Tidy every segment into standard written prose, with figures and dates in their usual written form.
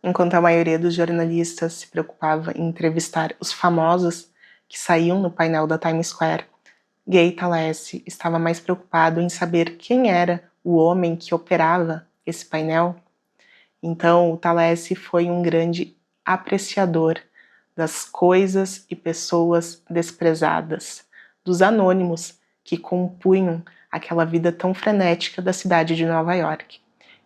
Enquanto a maioria dos jornalistas se preocupava em entrevistar os famosos que saíam no painel da Times Square, Gay Talese estava mais preocupado em saber quem era o homem que operava esse painel. Então, o Talese foi um grande apreciador das coisas e pessoas desprezadas, dos anônimos que compunham aquela vida tão frenética da cidade de Nova York.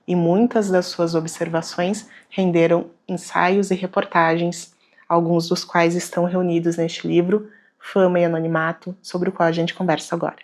E muitas das suas observações renderam ensaios e reportagens, alguns dos quais estão reunidos neste livro, Fama e Anonimato, sobre o qual a gente conversa agora.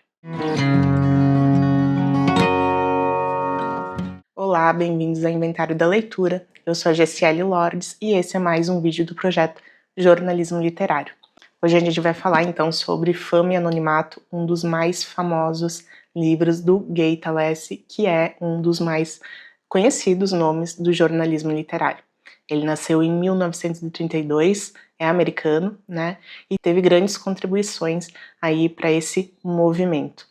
Olá, bem-vindos ao Inventário da Leitura. Eu sou a Gessiele Lordes e esse é mais um vídeo do projeto Jornalismo Literário. Hoje a gente vai falar então sobre Fama e Anonimato, um dos mais famosos livros do Gay Talese, que é um dos mais conhecidos nomes do jornalismo literário. Ele nasceu em 1932, é americano, né, e teve grandes contribuições aí para esse movimento.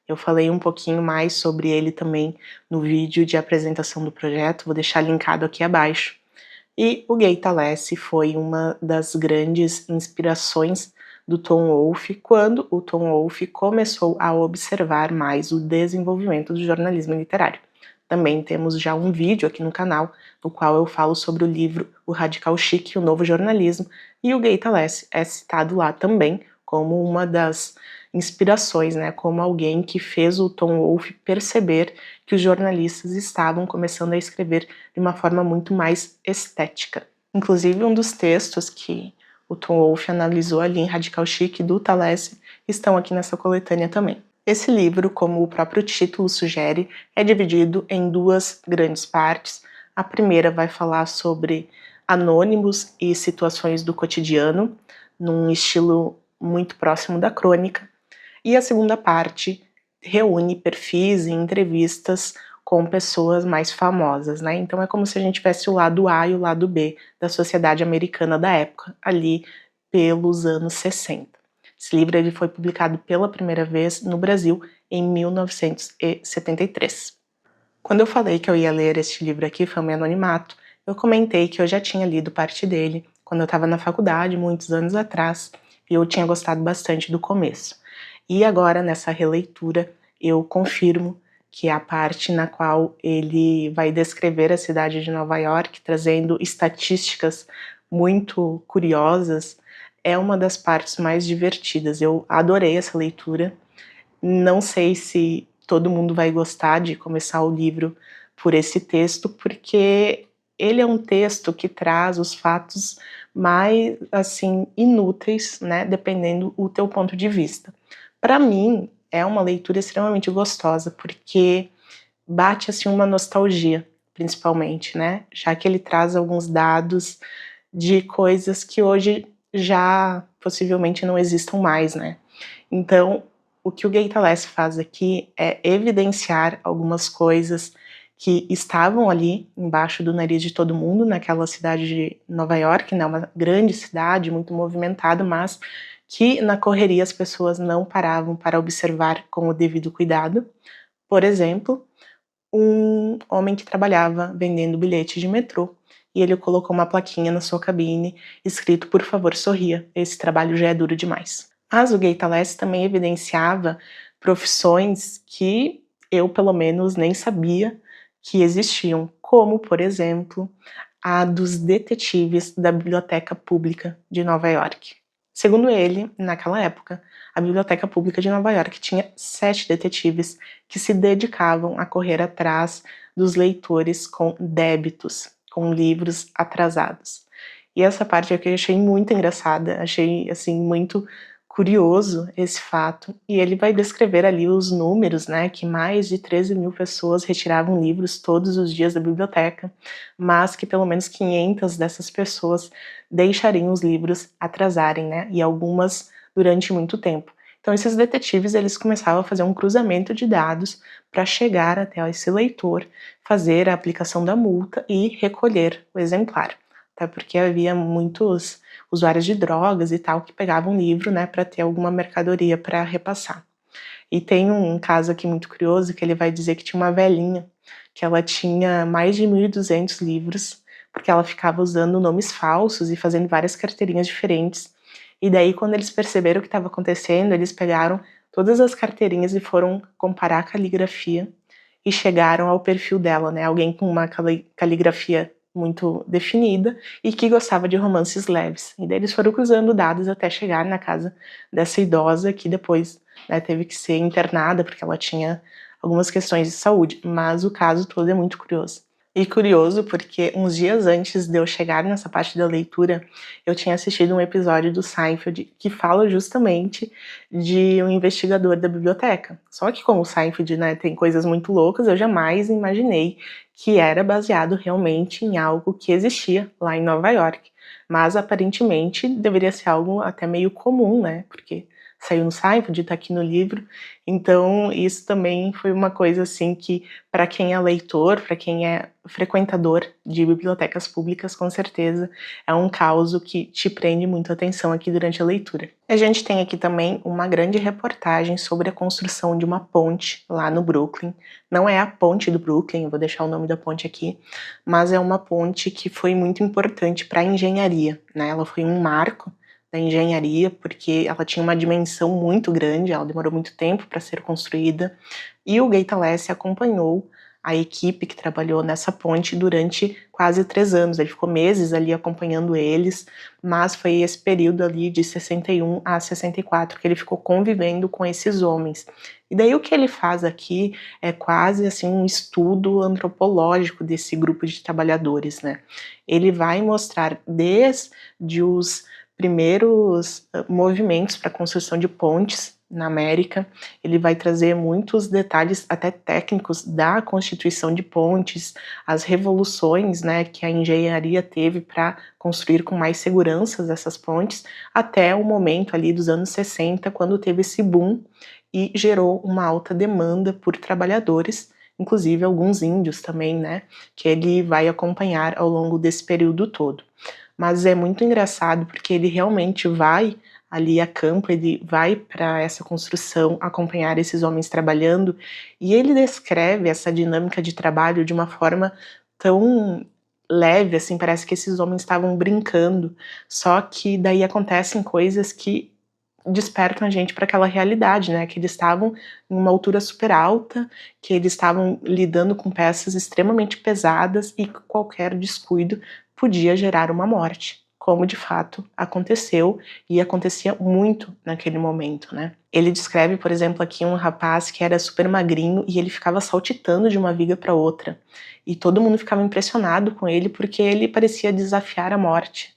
Eu falei um pouquinho mais sobre ele também no vídeo de apresentação do projeto, vou deixar linkado aqui abaixo. E o Gay Talese foi uma das grandes inspirações do Tom Wolfe quando o Tom Wolfe começou a observar mais o desenvolvimento do jornalismo literário. Também temos já um vídeo aqui no canal no qual eu falo sobre o livro O Radical Chic e o Novo Jornalismo, e o Gay Talese é citado lá também como uma das inspirações, né, como alguém que fez o Tom Wolfe perceber que os jornalistas estavam começando a escrever de uma forma muito mais estética. Inclusive, um dos textos que o Tom Wolfe analisou ali em Radical Chic do Talese estão aqui nessa coletânea também. Esse livro, como o próprio título sugere, é dividido em duas grandes partes. A primeira vai falar sobre anônimos e situações do cotidiano, num estilo muito próximo da crônica. E a segunda parte reúne perfis e entrevistas com pessoas mais famosas, né? Então é como se a gente tivesse o lado A e o lado B da sociedade americana da época, ali pelos anos 60. Esse livro ele foi publicado pela primeira vez no Brasil em 1973. Quando eu falei que eu ia ler este livro aqui, Fama e Anonimato, eu comentei que eu já tinha lido parte dele quando eu estava na faculdade, muitos anos atrás, e eu tinha gostado bastante do começo. E agora, nessa releitura, eu confirmo que a parte na qual ele vai descrever a cidade de Nova York, trazendo estatísticas muito curiosas, é uma das partes mais divertidas. Eu adorei essa leitura. Não sei se todo mundo vai gostar de começar o livro por esse texto, porque ele é um texto que traz os fatos mais, assim, inúteis, né, dependendo do teu ponto de vista. Para mim, é uma leitura extremamente gostosa, porque bate, assim, uma nostalgia, principalmente, né, já que ele traz alguns dados de coisas que hoje já possivelmente não existam mais, né. Então, o que o Gay Talese faz aqui é evidenciar algumas coisas que estavam ali embaixo do nariz de todo mundo naquela cidade de Nova York, né, uma grande cidade, muito movimentada, mas que na correria as pessoas não paravam para observar com o devido cuidado. Por exemplo, um homem que trabalhava vendendo bilhetes de metrô e ele colocou uma plaquinha na sua cabine escrito: "Por favor, sorria, esse trabalho já é duro demais". Mas o Gay Talese também evidenciava profissões que eu, pelo menos, nem sabia que existiam, como, por exemplo, a dos detetives da Biblioteca Pública de Nova York. Segundo ele, naquela época, a Biblioteca Pública de Nova York tinha 7 detetives que se dedicavam a correr atrás dos leitores com débitos, com livros atrasados. E essa parte aqui eu achei muito engraçada, achei, assim, muito curioso esse fato. E ele vai descrever ali os números, né, que mais de 13.000 pessoas retiravam livros todos os dias da biblioteca, mas que pelo menos 500 dessas pessoas deixariam os livros atrasarem, né, e algumas durante muito tempo. Então esses detetives, eles começavam a fazer um cruzamento de dados para chegar até esse leitor, fazer a aplicação da multa e recolher o exemplar. Até porque havia muitos usuários de drogas e tal que pegavam o livro, né, para ter alguma mercadoria para repassar. E tem um caso aqui muito curioso que ele vai dizer que tinha uma velhinha que ela tinha mais de 1.200 livros, porque ela ficava usando nomes falsos e fazendo várias carteirinhas diferentes. E daí, quando eles perceberam o que estava acontecendo, eles pegaram todas as carteirinhas e foram comparar a caligrafia e chegaram ao perfil dela, né? Alguém com uma caligrafia muito definida e que gostava de romances leves. E daí eles foram cruzando dados até chegar na casa dessa idosa que depois, né, teve que ser internada porque ela tinha algumas questões de saúde. Mas o caso todo é muito curioso. E curioso porque uns dias antes de eu chegar nessa parte da leitura, eu tinha assistido um episódio do Seinfeld que fala justamente de um investigador da biblioteca. Só que como o Seinfeld, né, tem coisas muito loucas, eu jamais imaginei que era baseado realmente em algo que existia lá em Nova York. Mas aparentemente deveria ser algo até meio comum, né, porque saiu no Seinfeld, tá aqui no livro. Então isso também foi uma coisa assim que, para quem é leitor, para quem é frequentador de bibliotecas públicas, com certeza é um caso que te prende muito a atenção aqui durante a leitura. A gente tem aqui também uma grande reportagem sobre a construção de uma ponte lá no Brooklyn. Não é a ponte do Brooklyn, eu vou deixar o nome da ponte aqui, mas é uma ponte que foi muito importante para a engenharia, né? Ela foi um marco da engenharia, porque ela tinha uma dimensão muito grande, ela demorou muito tempo para ser construída, e o Gaita Lesse acompanhou a equipe que trabalhou nessa ponte durante quase 3 anos. Ele ficou meses ali acompanhando eles, mas foi esse período ali de 61 a 64 que ele ficou convivendo com esses homens. E daí o que ele faz aqui é quase assim um estudo antropológico desse grupo de trabalhadores, né? Ele vai mostrar desde os primeiros movimentos para a construção de pontes na América, ele vai trazer muitos detalhes até técnicos da constituição de pontes, as revoluções, né, que a engenharia teve para construir com mais segurança essas pontes, até o momento ali dos anos 60, quando teve esse boom e gerou uma alta demanda por trabalhadores, inclusive alguns índios também, né, que ele vai acompanhar ao longo desse período todo. Mas é muito engraçado porque ele realmente vai ali a campo, ele vai para essa construção acompanhar esses homens trabalhando, e ele descreve essa dinâmica de trabalho de uma forma tão leve, assim, parece que esses homens estavam brincando, só que daí acontecem coisas que despertam a gente para aquela realidade, né, que eles estavam em uma altura super alta, que eles estavam lidando com peças extremamente pesadas e que qualquer descuido podia gerar uma morte, como de fato aconteceu e acontecia muito naquele momento, né. Ele descreve, por exemplo, aqui um rapaz que era super magrinho e ele ficava saltitando de uma viga para outra, e todo mundo ficava impressionado com ele porque ele parecia desafiar a morte.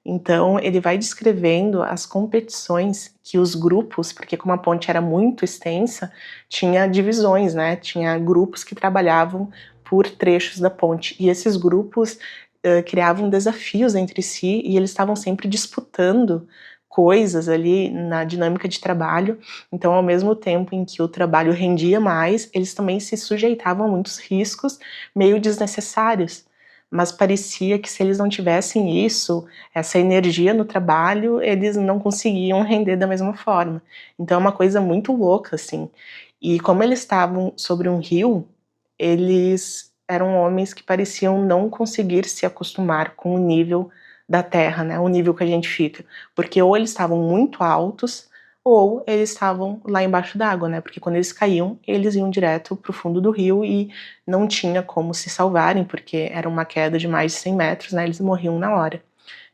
Então ele vai descrevendo as competições que os grupos, porque como a ponte era muito extensa, tinha divisões, né, tinha grupos que trabalhavam por trechos da ponte, e esses grupos criavam desafios entre si e eles estavam sempre disputando coisas ali na dinâmica de trabalho. Então, ao mesmo tempo em que o trabalho rendia mais, eles também se sujeitavam a muitos riscos meio desnecessários, mas parecia que se eles não tivessem isso, essa energia no trabalho, eles não conseguiam render da mesma forma. Então é uma coisa muito louca, assim. E como eles estavam sobre um rio, eles eram homens que pareciam não conseguir se acostumar com o nível da terra, né, o nível que a gente fica. Porque ou eles estavam muito altos, ou eles estavam lá embaixo d'água, né, porque quando eles caíam, eles iam direto para o fundo do rio e não tinha como se salvarem, porque era uma queda de mais de 100 metros, né, eles morriam na hora.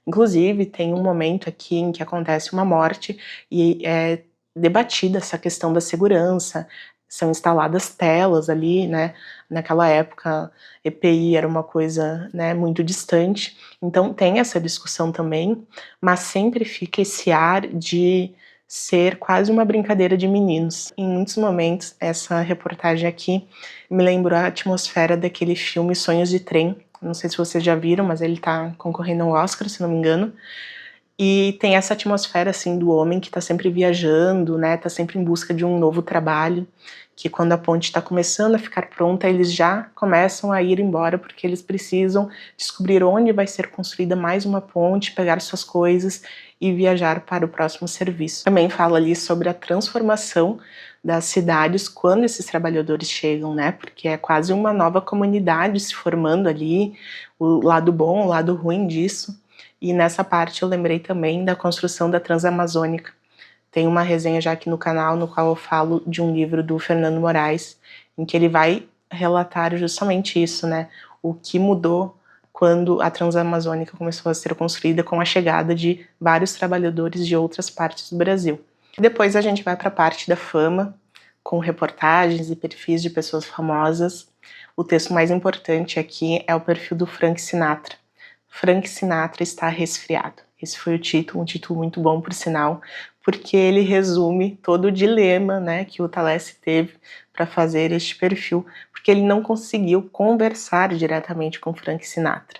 Inclusive, tem um momento aqui em que acontece uma morte e é debatida essa questão da segurança, são instaladas telas ali, né, naquela época EPI era uma coisa, né, muito distante, então tem essa discussão também, mas sempre fica esse ar de ser quase uma brincadeira de meninos. Em muitos momentos, essa reportagem aqui me lembrou a atmosfera daquele filme Sonhos de Trem, não sei se vocês já viram, mas ele tá concorrendo ao Oscar, se não me engano, E tem essa atmosfera, assim, do homem que tá sempre viajando, né, tá sempre em busca de um novo trabalho, que quando a ponte está começando a ficar pronta, eles já começam a ir embora, porque eles precisam descobrir onde vai ser construída mais uma ponte, pegar suas coisas e viajar para o próximo serviço. Também fala ali sobre a transformação das cidades quando esses trabalhadores chegam, né, porque é quase uma nova comunidade se formando ali, o lado bom, o lado ruim disso. E nessa parte eu lembrei também da construção da Transamazônica. Tem uma resenha já aqui no canal no qual eu falo de um livro do Fernando Moraes, em que ele vai relatar justamente isso, né? O que mudou quando a Transamazônica começou a ser construída com a chegada de vários trabalhadores de outras partes do Brasil. Depois a gente vai para a parte da fama, com reportagens e perfis de pessoas famosas. O texto mais importante aqui é o perfil do Frank Sinatra. Frank Sinatra está resfriado. Esse foi o título, um título muito bom, por sinal, porque ele resume todo o dilema, né, que o Thalessi teve para fazer este perfil, porque ele não conseguiu conversar diretamente com Frank Sinatra.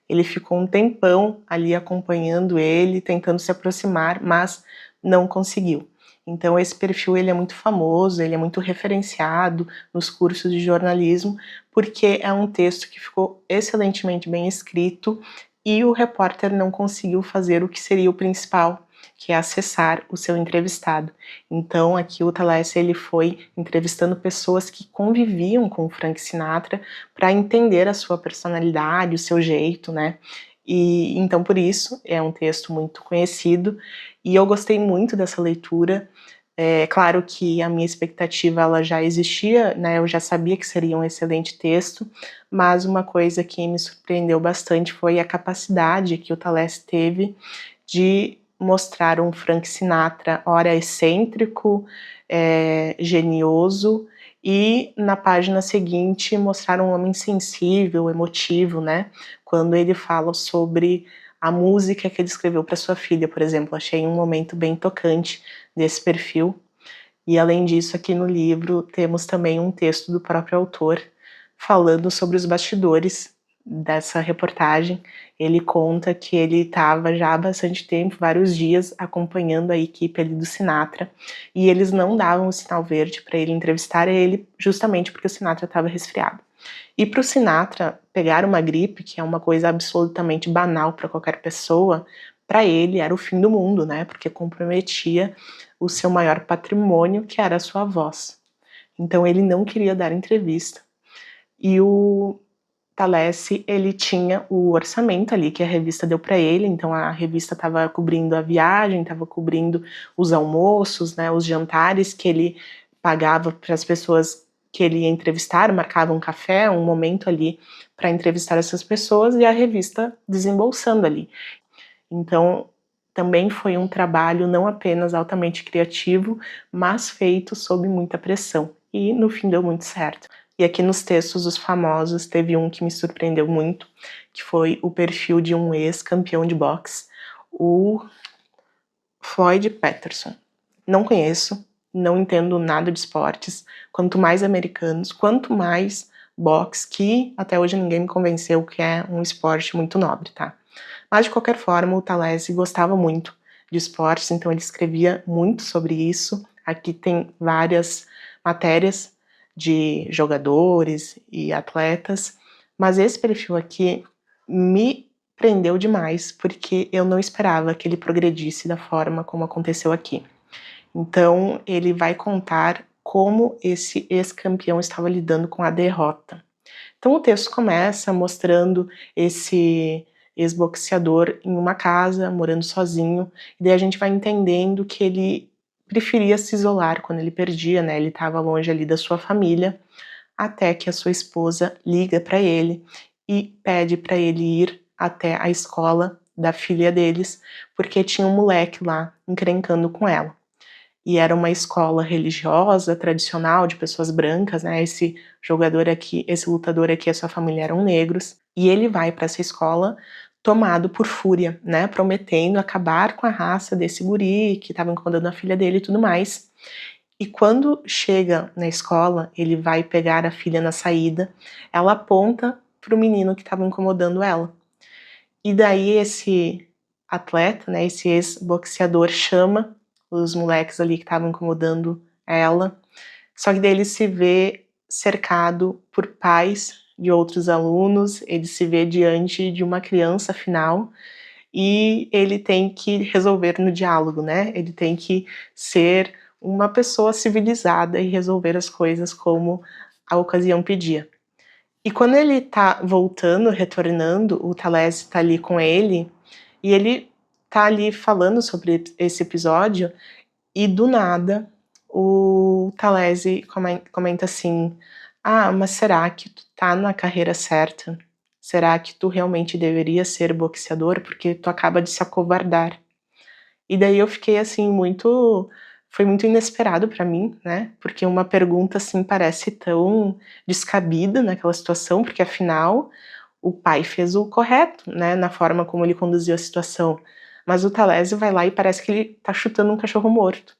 Ele ficou um tempão ali acompanhando ele, tentando se aproximar, mas não conseguiu. Então esse perfil ele é muito famoso, ele é muito referenciado nos cursos de jornalismo, porque é um texto que ficou excelentemente bem escrito e o repórter não conseguiu fazer o que seria o principal, que é acessar o seu entrevistado. Então aqui o Thalessi ele foi entrevistando pessoas que conviviam com o Frank Sinatra para entender a sua personalidade, o seu jeito, né? E então por isso é um texto muito conhecido e eu gostei muito dessa leitura. É claro que a minha expectativa ela já existia, né? Eu já sabia que seria um excelente texto, mas uma coisa que me surpreendeu bastante foi a capacidade que o Thalessi teve de mostrar um Frank Sinatra, ora excêntrico, genioso, e na página seguinte mostrar um homem sensível, emotivo, né? Quando ele fala sobre a música que ele escreveu para sua filha, por exemplo. Achei um momento bem tocante desse perfil. E além disso, aqui no livro temos também um texto do próprio autor falando sobre os bastidores dessa reportagem. Ele conta que ele estava já há bastante tempo, vários dias, acompanhando a equipe ali do Sinatra, e eles não davam o sinal verde para ele entrevistar ele, justamente porque o Sinatra estava resfriado. E para o Sinatra pegar uma gripe, que é uma coisa absolutamente banal para qualquer pessoa, para ele era o fim do mundo, né? Porque comprometia o seu maior patrimônio, que era a sua voz. Então ele não queria dar entrevista. E o Thalessi, ele tinha o orçamento ali que a revista deu para ele, então a revista estava cobrindo a viagem, estava cobrindo os almoços, né, os jantares que ele pagava para as pessoas que ele ia entrevistar, marcava um café, um momento ali para entrevistar essas pessoas e a revista desembolsando ali. Então também foi um trabalho não apenas altamente criativo, mas feito sob muita pressão. E no fim deu muito certo. E aqui nos textos os famosos teve um que me surpreendeu muito, que foi o perfil de um ex-campeão de boxe, o Floyd Patterson. Não conheço, não entendo nada de esportes, quanto mais americanos, quanto mais boxe, que até hoje ninguém me convenceu que é um esporte muito nobre, tá? Mas de qualquer forma o Thalessi gostava muito de esportes, então ele escrevia muito sobre isso. Aqui tem várias matérias de jogadores e atletas, mas esse perfil aqui me prendeu demais, porque eu não esperava que ele progredisse da forma como aconteceu aqui. Então ele vai contar como esse ex-campeão estava lidando com a derrota. Então o texto começa mostrando esse ex-boxeador em uma casa, morando sozinho, e daí a gente vai entendendo que ele preferia se isolar quando ele perdia, né, ele estava longe ali da sua família, até que a sua esposa liga para ele e pede para ele ir até a escola da filha deles, porque tinha um moleque lá encrencando com ela. E era uma escola religiosa, tradicional, de pessoas brancas, né, esse jogador aqui, esse lutador aqui, a sua família eram negros, e ele vai para essa escola tomado por fúria, né, prometendo acabar com a raça desse guri que estava incomodando a filha dele e tudo mais. E quando chega na escola, ele vai pegar a filha na saída, ela aponta para o menino que estava incomodando ela. E daí esse atleta, né, esse ex-boxeador chama os moleques ali que estavam incomodando ela, só que daí ele se vê cercado por pais de outros alunos, ele se vê diante de uma criança afinal, e ele tem que resolver no diálogo, né, ele tem que ser uma pessoa civilizada e resolver as coisas como a ocasião pedia. E quando ele tá voltando, retornando, o Talese tá ali com ele, e ele tá ali falando sobre esse episódio, e do nada o Talese comenta assim: "Ah, mas será que tu tá na carreira certa? Será que tu realmente deveria ser boxeador? Porque tu acaba de se acovardar". E daí eu fiquei assim muito foi muito inesperado pra mim, né, porque uma pergunta assim parece tão descabida naquela situação, porque afinal o pai fez o correto, né, na forma como ele conduziu a situação, mas o Talese vai lá e parece que ele tá chutando um cachorro morto.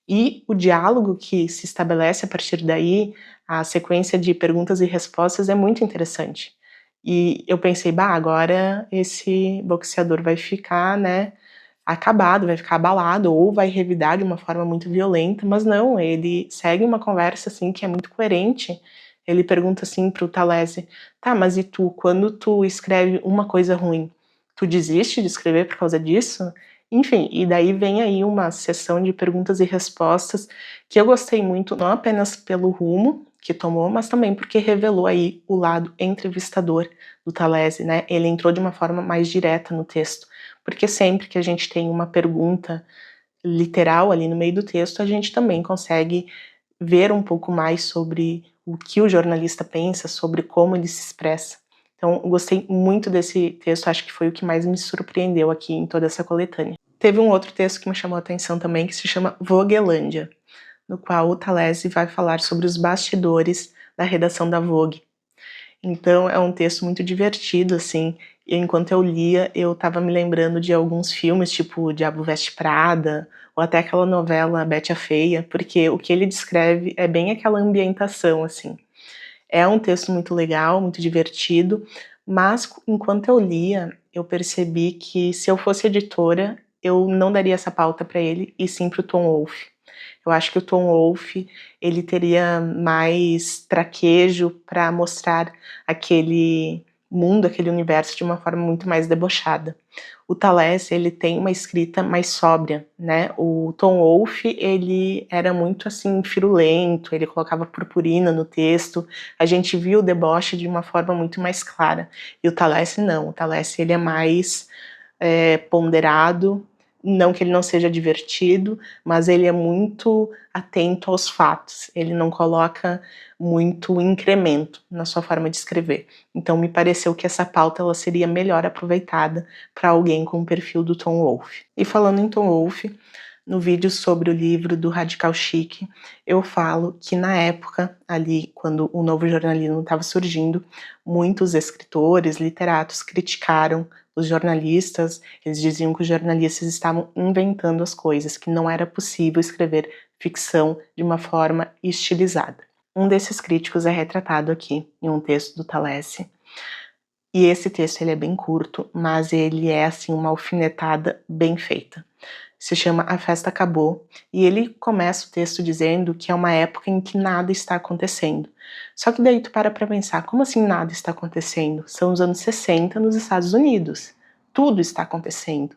E o diálogo que se estabelece a partir daí, a sequência de perguntas e respostas é muito interessante. E eu pensei: "Bah, agora esse boxeador vai ficar, né, acabado, vai ficar abalado ou vai revidar de uma forma muito violenta", mas não, ele segue uma conversa, assim, que é muito coerente. Ele pergunta assim para o Talese: "Tá, mas e tu, quando tu escreve uma coisa ruim, tu desiste de escrever por causa disso?". Enfim, e daí vem aí uma sessão de perguntas e respostas que eu gostei muito, não apenas pelo rumo que tomou, mas também porque revelou aí o lado entrevistador do Talese, né, ele entrou de uma forma mais direta no texto. Porque sempre que a gente tem uma pergunta literal ali no meio do texto, a gente também consegue ver um pouco mais sobre o que o jornalista pensa, sobre como ele se expressa. Então, eu gostei muito desse texto, acho que foi o que mais me surpreendeu aqui em toda essa coletânea. Teve um outro texto que me chamou a atenção também, que se chama Voguelândia, no qual o Talese vai falar sobre os bastidores da redação da Vogue. Então é um texto muito divertido, assim, e enquanto eu lia, eu estava me lembrando de alguns filmes, tipo O Diabo Veste Prada, ou até aquela novela Betty a Feia, porque o que ele descreve é bem aquela ambientação, assim. É um texto muito legal, muito divertido, mas enquanto eu lia, eu percebi que se eu fosse editora, eu não daria essa pauta para ele, e sim para o Tom Wolfe. Eu acho que o Tom Wolfe, ele teria mais traquejo para mostrar aquele mundo, aquele universo de uma forma muito mais debochada. O Talese, ele tem uma escrita mais sóbria, né, o Tom Wolfe, ele era muito, assim, firulento, ele colocava purpurina no texto, a gente viu o deboche de uma forma muito mais clara, e o Talese não, o Talese ele é mais ponderado, não que ele não seja divertido, mas ele é muito atento aos fatos, ele não coloca muito incremento na sua forma de escrever. Então me pareceu que essa pauta ela seria melhor aproveitada para alguém com o perfil do Tom Wolfe. E falando em Tom Wolfe, no vídeo sobre o livro do Radical Chic, eu falo que na época, ali, quando o novo jornalismo estava surgindo, muitos escritores, literatos criticaram os jornalistas, eles diziam que os jornalistas estavam inventando as coisas, que não era possível escrever ficção de uma forma estilizada. Um desses críticos é retratado aqui em um texto do Talese, e esse texto ele é bem curto, mas ele é assim uma alfinetada bem feita. Se chama A Festa Acabou, e ele começa o texto dizendo que é uma época em que nada está acontecendo. Só que daí tu para pra pensar, como assim nada está acontecendo? São os anos 60 nos Estados Unidos. Tudo está acontecendo.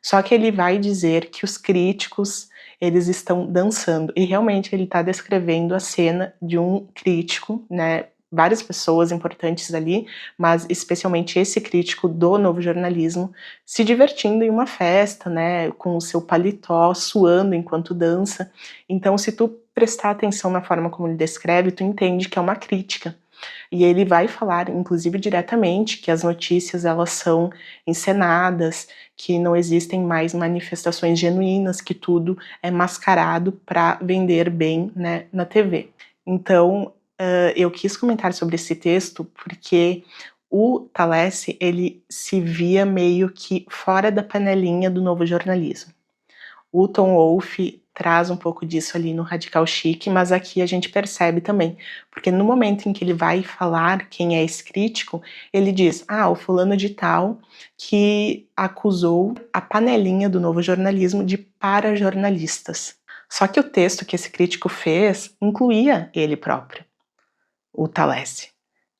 Só que ele vai dizer que os críticos, eles estão dançando, e realmente ele está descrevendo a cena de um crítico, né, várias pessoas importantes ali, mas especialmente esse crítico do novo jornalismo, se divertindo em uma festa, né, com o seu paletó, suando enquanto dança. Então se tu prestar atenção na forma como ele descreve, tu entende que é uma crítica. E ele vai falar, inclusive diretamente, que as notícias elas são encenadas, que não existem mais manifestações genuínas, que tudo é mascarado para vender bem, né, na TV. Então, eu quis comentar sobre esse texto porque o Talese, ele se via meio que fora da panelinha do novo jornalismo. O Tom Wolfe traz um pouco disso ali no Radical Chic, mas aqui a gente percebe também, porque no momento em que ele vai falar quem é esse crítico, ele diz, o fulano de tal que acusou a panelinha do novo jornalismo de parajornalistas. Só que o texto que esse crítico fez incluía ele próprio, o Thalessi.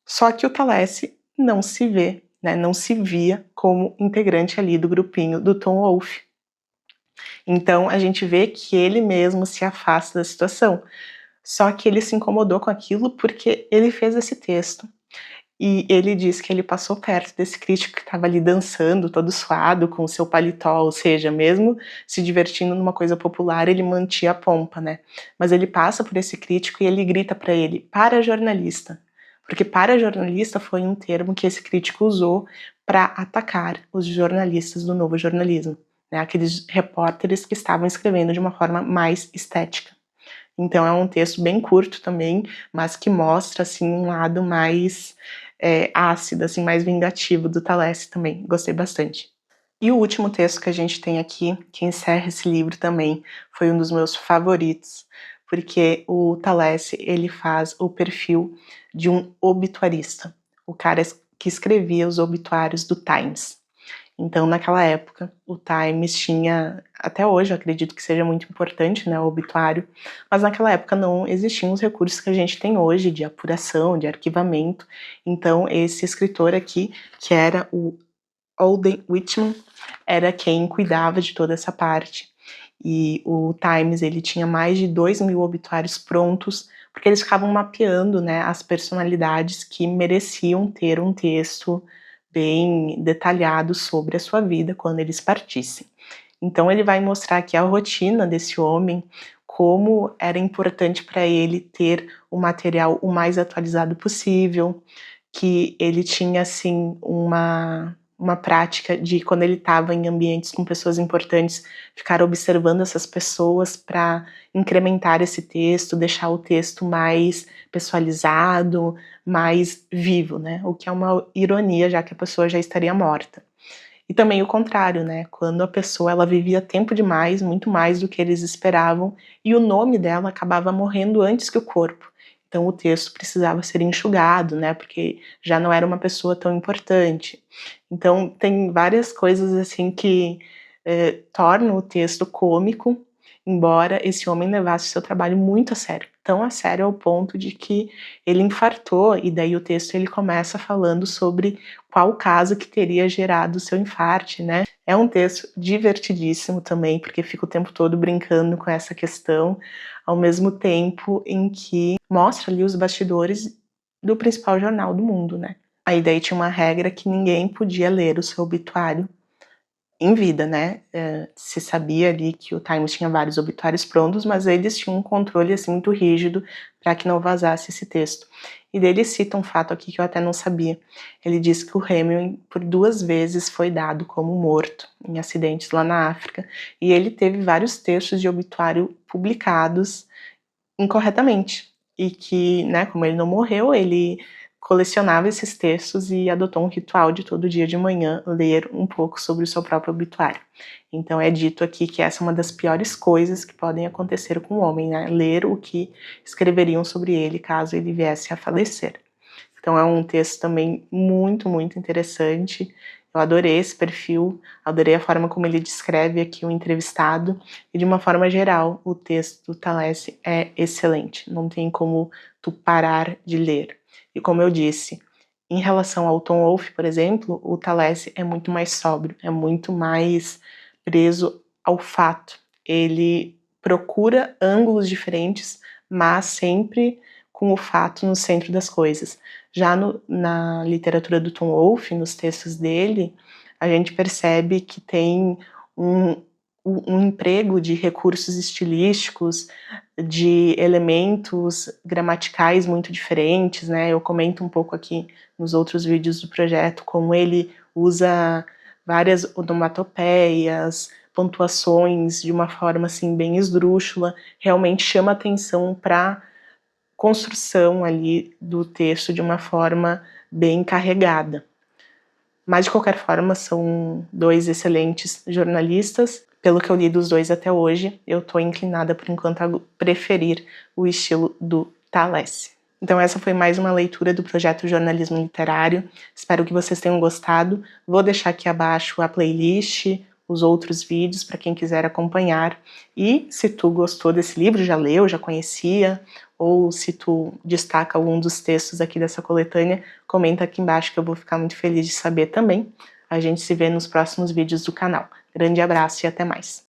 Só que o Thalessi não se vê, né, não se via como integrante ali do grupinho do Tom Wolfe. Então a gente vê que ele mesmo se afasta da situação. Só que ele se incomodou com aquilo porque ele fez esse texto. E ele diz que ele passou perto desse crítico que estava ali dançando, todo suado, com o seu paletó, ou seja, mesmo se divertindo numa coisa popular, ele mantinha a pompa, né? Mas ele passa por esse crítico e ele grita para ele, para jornalista. Porque para jornalista foi um termo que esse crítico usou para atacar os jornalistas do novo jornalismo, né? Aqueles repórteres que estavam escrevendo de uma forma mais estética. Então é um texto bem curto também, mas que mostra assim um lado mais ácido, assim, mais vingativo do Thalessi também. Gostei bastante. E o último texto que a gente tem aqui, que encerra esse livro também, foi um dos meus favoritos, porque o Thalessi, ele faz o perfil de um obituarista, o cara que escrevia os obituários do Times. Então, naquela época, o Times tinha, até hoje eu acredito que seja muito importante, né, o obituário, mas naquela época não existiam os recursos que a gente tem hoje de apuração, de arquivamento. Então, esse escritor aqui, que era o Alden Whitman, era quem cuidava de toda essa parte. E o Times, ele tinha mais de 2.000 obituários prontos, porque eles ficavam mapeando, né, as personalidades que mereciam ter um texto bem detalhado sobre a sua vida quando eles partissem. Então ele vai mostrar aqui a rotina desse homem, como era importante para ele ter o material o mais atualizado possível, que ele tinha assim uma prática de, quando ele estava em ambientes com pessoas importantes, ficar observando essas pessoas para incrementar esse texto, deixar o texto mais pessoalizado, mais vivo, né? O que é uma ironia, já que a pessoa já estaria morta. E também o contrário, né? Quando a pessoa ela vivia tempo demais, muito mais do que eles esperavam, e o nome dela acabava morrendo antes que o corpo. Então o texto precisava ser enxugado, né? Porque já não era uma pessoa tão importante. Então tem várias coisas assim que tornam o texto cômico, embora esse homem levasse o seu trabalho muito a sério. Tão a sério ao ponto de que ele infartou, e daí o texto ele começa falando sobre qual caso que teria gerado o seu infarte, né? É um texto divertidíssimo também, porque fica o tempo todo brincando com essa questão, ao mesmo tempo em que mostra ali os bastidores do principal jornal do mundo, né? Aí daí tinha uma regra que ninguém podia ler o seu obituário em vida, né? Se sabia ali que o Times tinha vários obituários prontos, mas eles tinham um controle assim muito rígido para que não vazasse esse texto. E daí ele cita um fato aqui que eu até não sabia. Ele diz que o Hemingway por 2 vezes foi dado como morto em acidentes lá na África, e ele teve vários textos de obituário publicados incorretamente. E que, né, como ele não morreu, ele colecionava esses textos e adotou um ritual de todo dia de manhã ler um pouco sobre o seu próprio obituário. Então é dito aqui que essa é uma das piores coisas que podem acontecer com o homem, né? Ler o que escreveriam sobre ele caso ele viesse a falecer. Então é um texto também muito, muito interessante. Eu adorei esse perfil, adorei a forma como ele descreve aqui o entrevistado, e de uma forma geral, o texto do Thalessi é excelente, não tem como tu parar de ler. E como eu disse, em relação ao Tom Wolfe, por exemplo, o Thalessi é muito mais sóbrio, é muito mais preso ao fato. Ele procura ângulos diferentes, mas sempre com o fato no centro das coisas. Já na literatura do Tom Wolfe, nos textos dele, a gente percebe que tem um emprego de recursos estilísticos, de elementos gramaticais muito diferentes, né? Eu comento um pouco aqui nos outros vídeos do projeto como ele usa várias onomatopeias, pontuações de uma forma assim bem esdrúxula, realmente chama atenção para construção ali do texto de uma forma bem carregada. Mas de qualquer forma são 2 excelentes jornalistas. pelo que eu li dos dois até hoje, eu tô inclinada por enquanto a preferir o estilo do Thalessi. Então essa foi mais uma leitura do projeto Jornalismo Literário, espero que vocês tenham gostado. Vou deixar aqui abaixo a playlist, os outros vídeos para quem quiser acompanhar. E se tu gostou desse livro, já leu, já conhecia, ou se tu destaca algum dos textos aqui dessa coletânea, comenta aqui embaixo que eu vou ficar muito feliz de saber também. A gente se vê nos próximos vídeos do canal. Grande abraço e até mais!